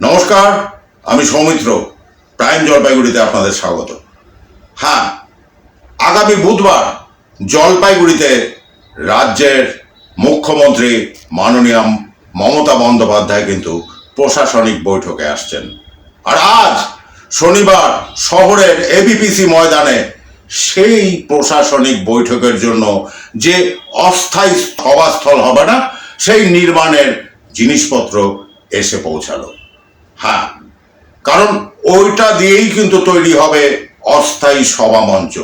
নমস্কার, আমি সৌমিত্র। প্রাইম জলপাইগুড়িতে আপনাদের স্বাগত। হ্যাঁ, আগামী বুধবার জলপাইগুড়িতে রাজ্যের মুখ্যমন্ত্রী মাননীয় মমতা বন্দ্যোপাধ্যায় কিন্তু প্রশাসনিক বৈঠকে আসছেন। আর আজ শনিবার শহরের এবিপিসি ময়দানে সেই প্রশাসনিক বৈঠকের জন্য যে অস্থায়ী সভাস্থল হবে না, সেই নির্মাণের জিনিসপত্র এসে পৌঁছালো। হ্যাঁ, কারণ ওইটা দিয়েই কিন্তু তৈরি হবে অস্থায়ী সভামঞ্চ।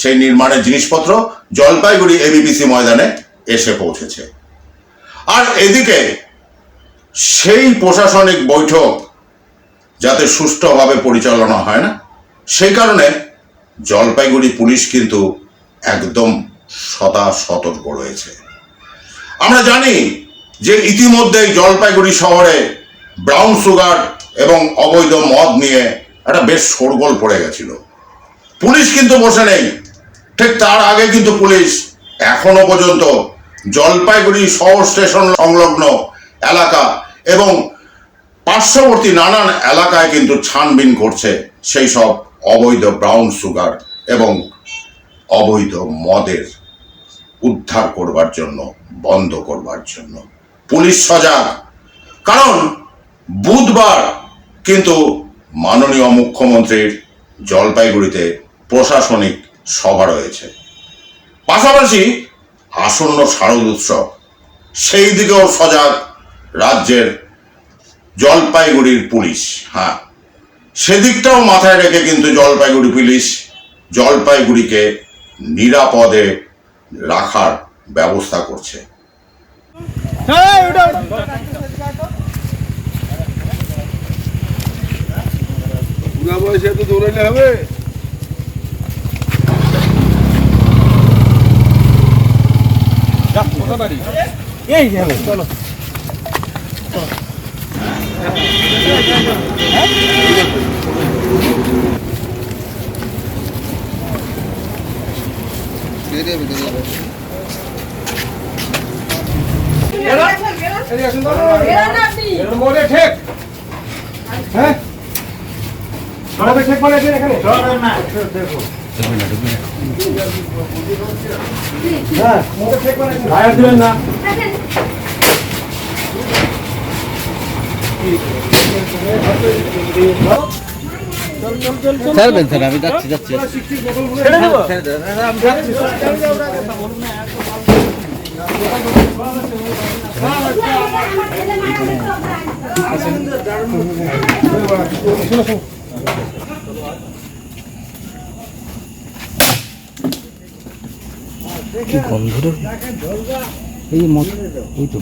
সেই নির্মাণের জিনিসপত্র জলপাইগুড়ি এবিপিসি ময়দানে এসে পৌঁছেছে। আর এদিকে সেই প্রশাসনিক বৈঠক যাতে সুষ্ঠুভাবে পরিচালনা হয় না, সেই কারণে জলপাইগুড়ি পুলিশ কিন্তু একদম সদা সতর্ক রয়েছে। আমরা জানি যে ইতিমধ্যেই জলপাইগুড়ি শহরে ব্রাউন সুগার এবং অবৈধ মদ নিয়ে একটা বেশ শোরগোল পড়ে গেছিল। পুলিশ কিন্তু বসে নেই। ঠিক তার আগে কিন্তু পুলিশ এখনো পর্যন্ত জলপাইগুড়ি শহর স্টেশন সংলগ্ন এলাকা এবং পার্শ্ববর্তী নানান এলাকায় কিন্তু ছানবিন করছে সেই সব অবৈধ ব্রাউন সুগার এবং অবৈধ মদের উদ্ধার করবার জন্য, বন্ধ করবার জন্য পুলিশ সজাগ। কারণ বুধবার কিন্তু মাননীয় মুখ্যমন্ত্রীর জলপাইগুড়িতে প্রশাসনিক সভা রয়েছে। পাশাপাশি আসন্ন শারদ উৎসব, সেই দিকেও সজাগ রাজ্যের জলপাইগুড়ির পুলিশ। হ্যাঁ, সেদিকটাও মাথায় রেখে কিন্তু জলপাইগুড়ি পুলিশ জলপাইগুড়িকে নিরাপদে রাখার ব্যবস্থা করছে। বয়সে তো দৌড়াইলে হবে। চলো ঠিক হ্যাঁ ঠিক বলে এখানে দেখো হ্যাঁ ঠিক বলে ভাইয়া দিবেন না। ছাড়বেন স্যার, আমি যাচ্ছি কি গন্ধ রে, এই মত এই তো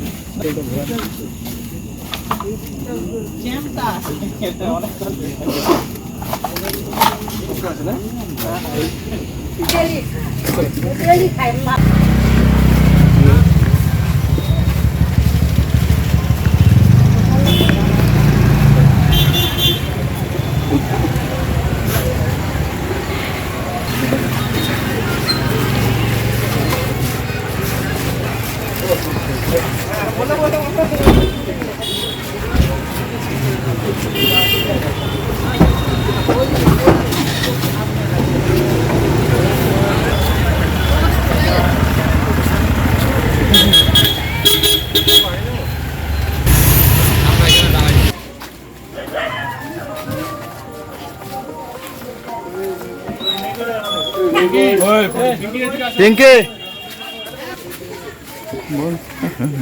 পিঙ্কি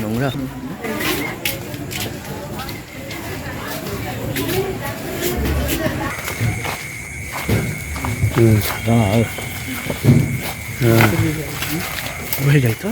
নোংরা হয়ে যাই তো।